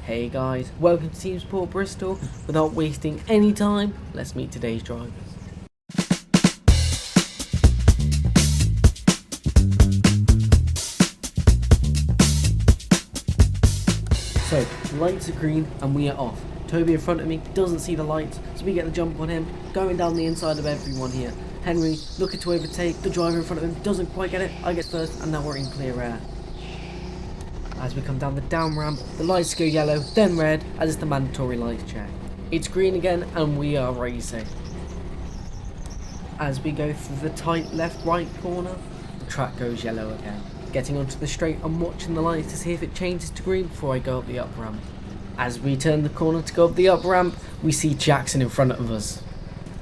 Hey guys, welcome to TEAMSORT Bristol. Without wasting any time, let's meet today's drivers. So, lights are green and we are off. Toby in front of me doesn't see the lights, so we get the jump on him, going down the inside of everyone here. Henry looking to overtake, the driver in front of him doesn't quite get it, I get first, and now we're in clear air. As we come down the down ramp, the lights go yellow, then red, as it's the mandatory lights check. It's green again, and we are racing. As we go through the tight left-right corner, the track goes yellow again. Getting onto the straight, I'm watching the lights to see if it changes to green before I go up the up ramp. As we turn the corner to go up the up ramp, we see Jackson in front of us.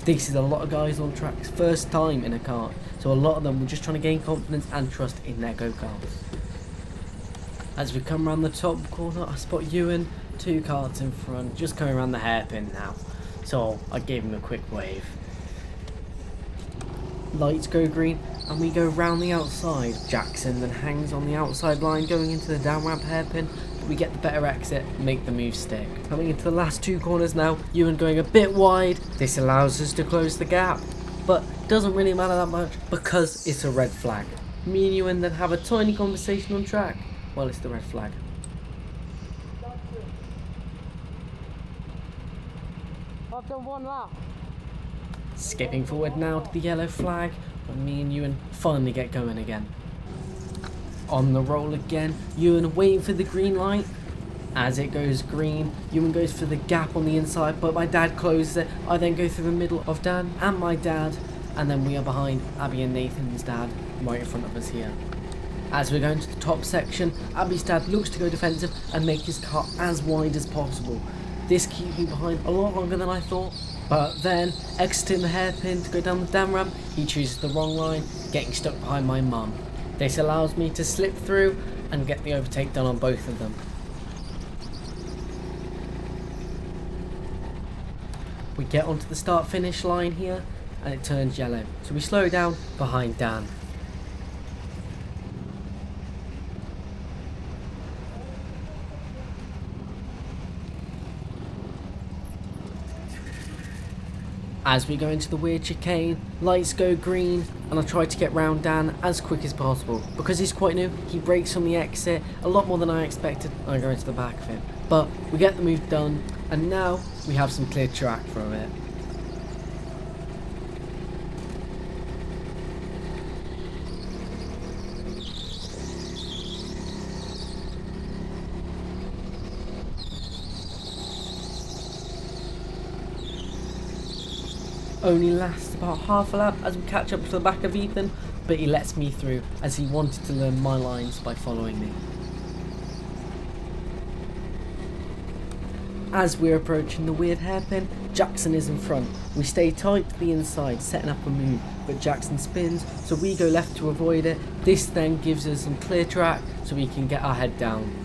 This is a lot of guys on tracks, first time in a kart, so a lot of them were just trying to gain confidence and trust in their go-karts. As we come around the top corner, I spot Ewan, 2 karts in front, just coming around the hairpin now. So I gave him a quick wave. Lights go green and we go round the outside. Jackson then hangs on the outside line going into the down ramp hairpin, but we get the better exit, make the move stick. Coming into the last 2 corners now, Ewan going a bit wide. This allows us to close the gap, but doesn't really matter that much because it's a red flag. Me and Ewan then have a tiny conversation on track. Well, it's the red flag. I've done 1 lap. Skipping forward now to the yellow flag, when me and Ewan finally get going again. On the roll again, Ewan waiting for the green light. As it goes green, Ewan goes for the gap on the inside, but my dad closes it. I then go through the middle of Dan and my dad, and then we are behind Abby and Nathan's dad, right in front of us here. As we go into the top section, Abby's dad looks to go defensive and make his car as wide as possible. This keeps me behind a lot longer than I thought, but then exiting the hairpin to go down the down ramp, he chooses the wrong line, getting stuck behind my mum. This allows me to slip through and get the overtake done on both of them. We get onto the start finish line here and it turns yellow, so we slow down behind Dan. As we go into the weird chicane, lights go green and I try to get round Dan as quick as possible. Because he's quite new, he brakes on the exit a lot more than I expected and I go into the back of him. But we get the move done and now we have some clear track for it. Only lasts about half a lap as we catch up to the back of Ethan, but he lets me through as he wanted to learn my lines by following me. As we're approaching the weird hairpin, Jackson is in front. We stay tight to the inside, setting up a move, but Jackson spins, so we go left to avoid it. This then gives us some clear track so we can get our head down.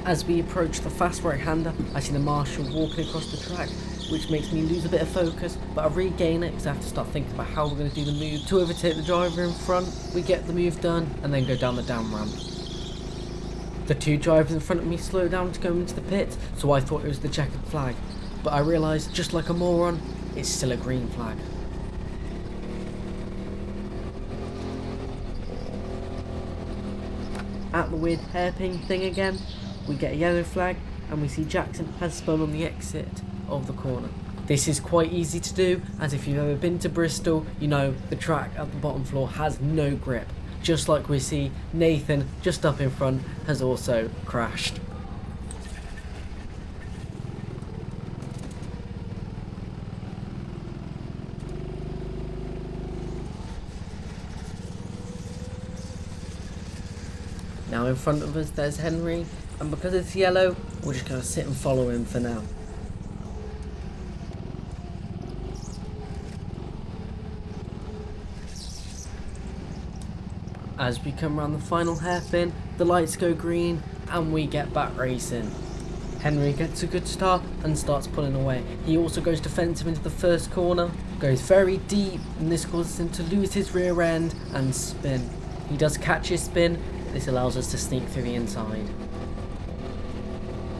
As we approach the fast right-hander, I see the marshal walking across the track, which makes me lose a bit of focus, but I regain it because I have to start thinking about how we're going to do the move to overtake the driver in front. We get the move done and then go down the down ramp. The 2 drivers in front of me slow down to go into the pit, so I thought it was the checkered flag, but I realised, just like a moron, it's still a green flag. At the weird hairpin thing again, we get a yellow flag and we see Jackson has spun on the exit of the corner. This is quite easy to do, as if you've ever been to Bristol, you know the track at the bottom floor has no grip. just like we see Nathan just up in front has also crashed. Now in front of us there's Henry, and because it's yellow, we're just going to sit and follow him for now. As we come around the final hairpin, the lights go green and we get back racing. Henry gets a good start and starts pulling away. He also goes defensive into the first corner, goes very deep, and this causes him to lose his rear end and spin. He does catch his spin. This allows us to sneak through the inside.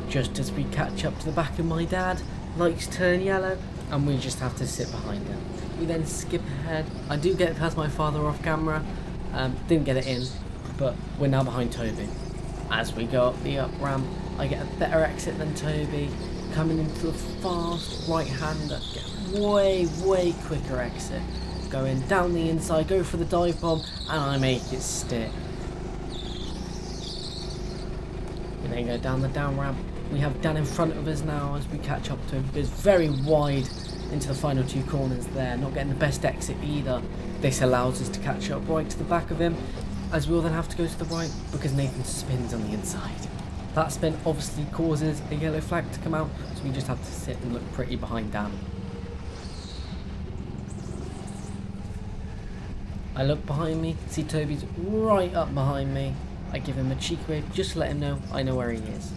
Just as we catch up to the back of my dad, lights turn yellow and we just have to sit behind him. We then skip ahead. I do get past my father off camera, didn't get it in, but we're now behind Toby. As we go up the up ramp, I get a better exit than Toby, coming into a fast right-hander, get way quicker exit. Going down the inside, go for the dive bomb, and I make it stick. We then go down the down ramp. We have Dan in front of us now as we catch up to him. Goes very wide into the final two corners there, not getting the best exit either. This allows us to catch up right to the back of him, as we'll then have to go to the right because Nathan spins on the inside. That spin obviously causes a yellow flag to come out, so we just have to sit and look pretty behind Dan. I look behind me, see Toby's right up behind me. I give him a cheeky wave just to let him know I know where he is.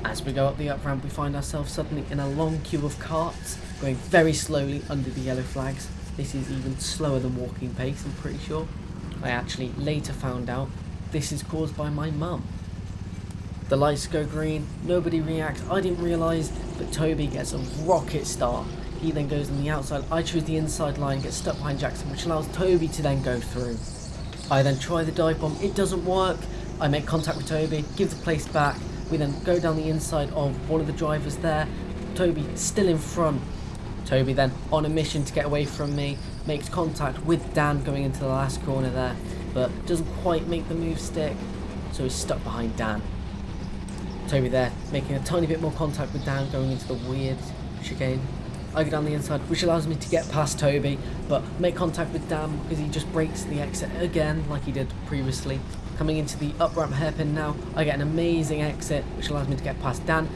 As we go up the up ramp, we find ourselves suddenly in a long queue of carts going very slowly under the yellow flags. This is even slower than walking pace, I'm pretty sure. I actually later found out this is caused by my mum. The lights go green, nobody reacts, I didn't realise, but Toby gets a rocket start. He then goes on the outside, I choose the inside line, get stuck behind Jackson, which allows Toby to then go through. I then try the dive bomb, it doesn't work. I make contact with Toby, give the place back. We then go down the inside of one of the drivers there. Toby still in front. Toby then on a mission to get away from me, makes contact with Dan going into the last corner there, but doesn't quite make the move stick, so he's stuck behind Dan. Toby there making a tiny bit more contact with Dan going into the weird chicane. I go down the inside, which allows me to get past Toby, but make contact with Dan because he just breaks the exit again like he did previously. Coming into the up ramp hairpin now, I get an amazing exit which allows me to get past Dan.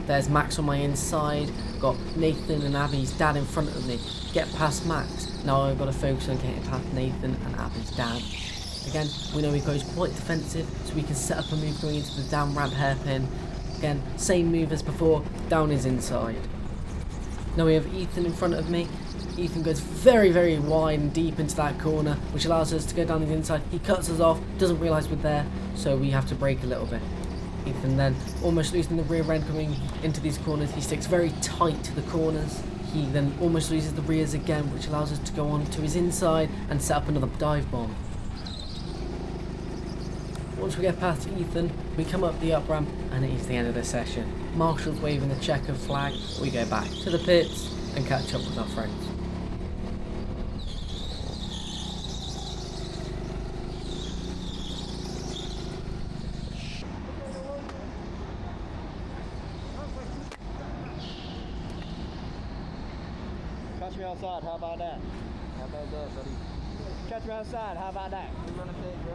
There's Max on my inside, got Nathan and Abby's dad in front of me. Get past Max. Now I've got to focus on getting past Nathan and Abby's dad. Again, we know he goes quite defensive, so we can set up a move going into the down ramp hairpin. Again, same move as before, down his inside. Now we have Ethan in front of me. Ethan goes very wide and deep into that corner, which allows us to go down the inside. He cuts us off, doesn't realise we're there, so we have to brake a little bit. Ethan then almost losing the rear end coming into these corners. He sticks very tight to the corners. He then almost loses the rears again, which allows us to go on to his inside and set up another dive bomb. Once we get past Ethan, we come up the up ramp and it is the end of the session. Marshall's waving the checkered flag. We go back to the pits and catch up with our friends. Catch me outside, how about that? How about that, buddy? Catch me outside, how about that? We run a page, bro.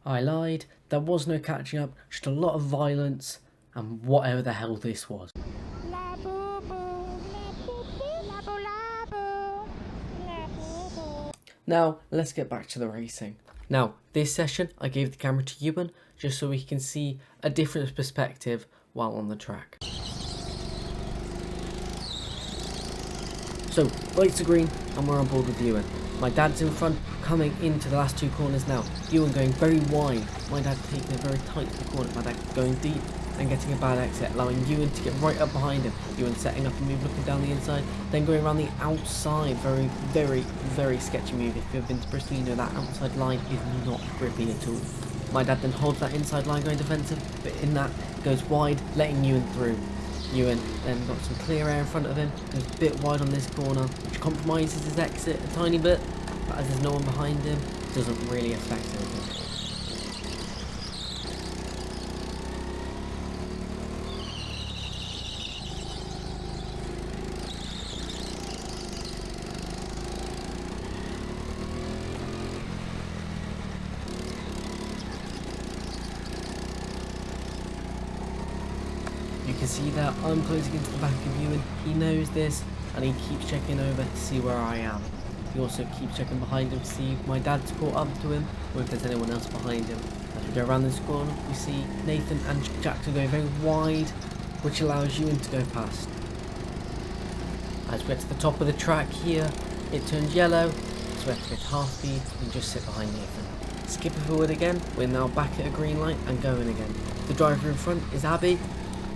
I lied, there was no catching up, just a lot of violence and whatever the hell this was. Now, let's get back to the racing. Now, this session I gave the camera to Ewan just so we can see a different perspective while on the track. So, lights are green and we're on board with Ewan. My dad's in front, coming into the last two corners now. Ewan going very wide. My dad taking it very tight to the corner. My dad going deep and getting a bad exit, allowing Ewan to get right up behind him. Ewan setting up a move, looking down the inside, then going around the outside. Very, very, very sketchy move. If you've been to Bristol, you know that outside line is not grippy at all. My dad then holds that inside line going defensive, but in that goes wide, letting Ewan through. Ewan then got some clear air in front of him, goes a bit wide on this corner, which compromises his exit a tiny bit, but as there's no one behind him, doesn't really affect anything. You can see that I'm closing into the back of Ewan. He knows this and he keeps checking over to see where I am. He also keeps checking behind him to see if my dad's caught up to him or if there's anyone else behind him. As we go around this corner, we see Nathan and Jackson going very wide, which allows Ewan to go past. As we get to the top of the track here, it turns yellow, so we have to go to half speed and just sit behind Nathan. Skipping forward again, we're now back at a green light and going again. The driver in front is Abby.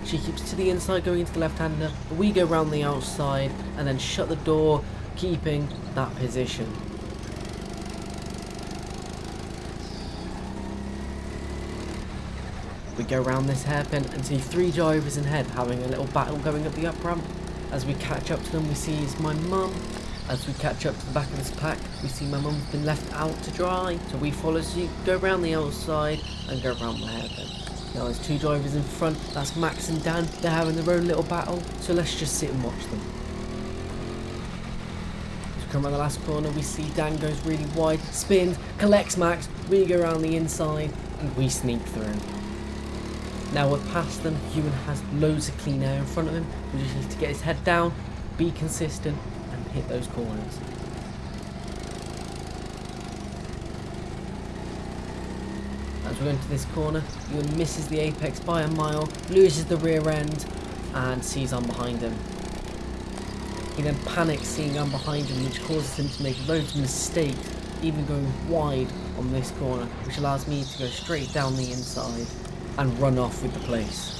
She keeps to the inside going into the left-hander, but we go round the outside and then shut the door, keeping that position. We go round this hairpin and see three drivers in head having a little battle going up the up ramp. As we catch up to them, we see is my mum. As we catch up to the back of this pack, we see my mum's been left out to dry, so we follow suit, go round the outside and go round the hairpin. Now there's two drivers in front, that's Max and Dan. They're having their own little battle, so let's just sit and watch them. As we come around the last corner, we see Dan goes really wide, spins, collects Max, we go around the inside, and we sneak through. Now we're past them, Ewan has loads of clean air in front of him. We just need to get his head down, be consistent, and hit those corners. As we go into this corner, Ewan misses the apex by a mile, loses the rear end, and sees I'm behind him. He then panics seeing I'm behind him, which causes him to make loads of mistakes, even going wide on this corner, which allows me to go straight down the inside and run off with the place.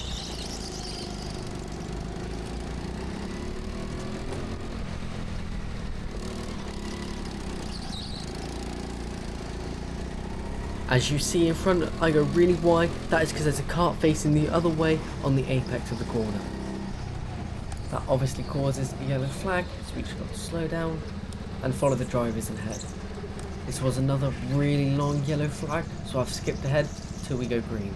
As you see in front, I go really wide. That is because there's a cart facing the other way on the apex of the corner. That obviously causes a yellow flag, so we just got to slow down and follow the drivers ahead. This was another really long yellow flag, so I've skipped ahead till we go green.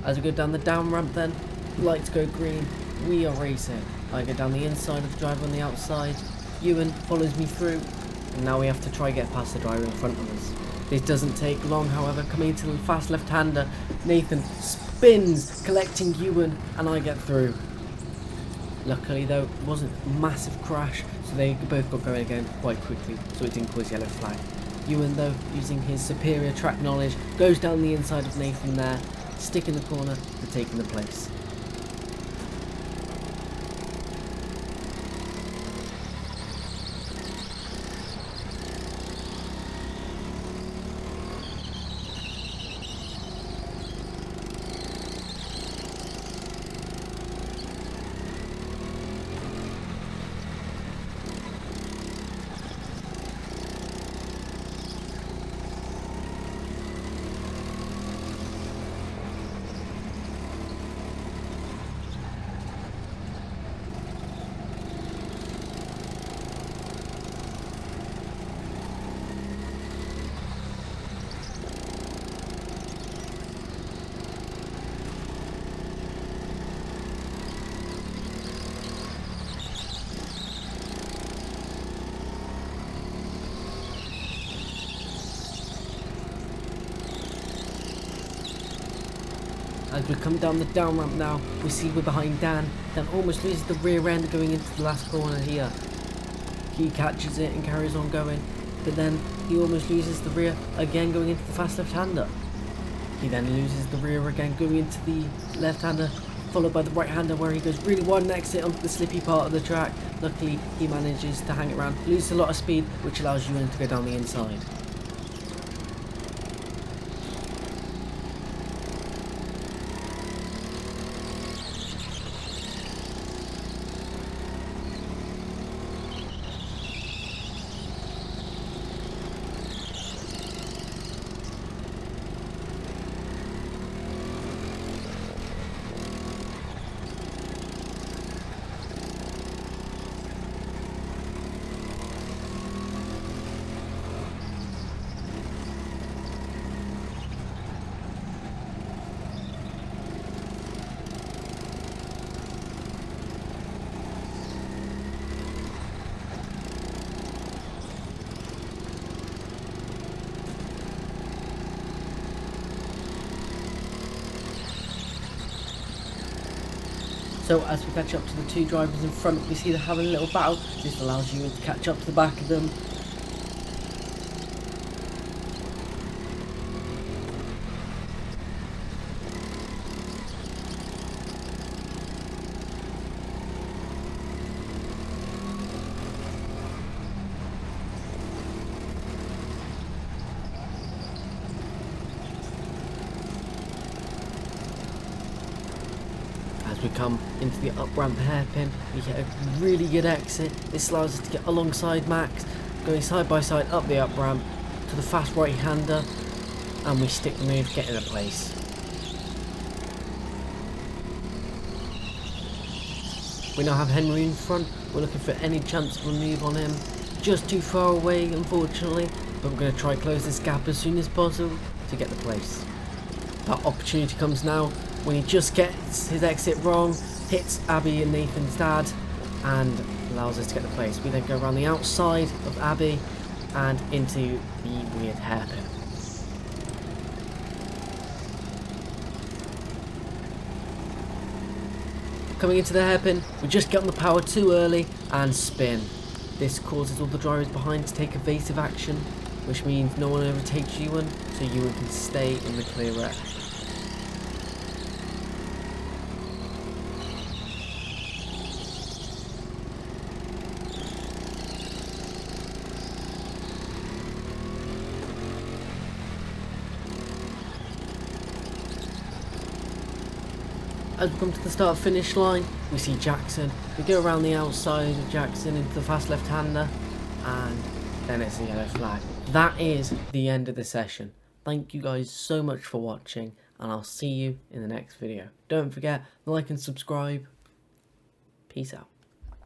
As we go down the down ramp then, lights go green, we are racing. I go down the inside of the driver on the outside, Ewan follows me through, and now we have to try get past the driver in front of us. This doesn't take long, however, coming into the fast left-hander, Nathan spins, collecting Ewan, and I get through. Luckily though, it wasn't a massive crash, so they both got going again quite quickly, so it didn't cause yellow flag. Ewan though, using his superior track knowledge, goes down the inside of Nathan there, sticking the corner to taking the place. As we come down the down ramp now, we see we're behind Dan. Dan almost loses the rear end going into the last corner here. He catches it and carries on going, but then he almost loses the rear again going into the fast left-hander. He then loses the rear again going into the left-hander, followed by the right-hander where he goes really wide and exit onto the slippy part of the track. Luckily, he manages to hang it around, loses a lot of speed, which allows Ewan to go down the inside. So as we catch up to the two drivers in front, we see they're having a little battle. This allows you to catch up to the back of them. As we come into the up ramp hairpin, we get a really good exit. This allows us to get alongside Max, going side by side up the up ramp to the fast right hander, and we stick the move, get into place. We now have Henry in front. We're looking for any chance of a move on him. Just too far away, unfortunately, but we're going to try close this gap as soon as possible to get the place. That opportunity comes now when he just gets his exit wrong, hits Abby and Nathan's dad, and allows us to get the place. We then go around the outside of Abby and into the weird hairpin. Coming into the hairpin, we just get on the power too early and spin. This causes all the drivers behind to take evasive action, which means no one overtakes Ewan, so Ewan can stay in the clear wreck. As we come to the start finish line, we see Jackson. We go around the outside of Jackson into the fast left-hander, and then it's a yellow flag. That is the end of the session. Thank you guys so much for watching, and I'll see you in the next video. Don't forget to like and subscribe. Peace out.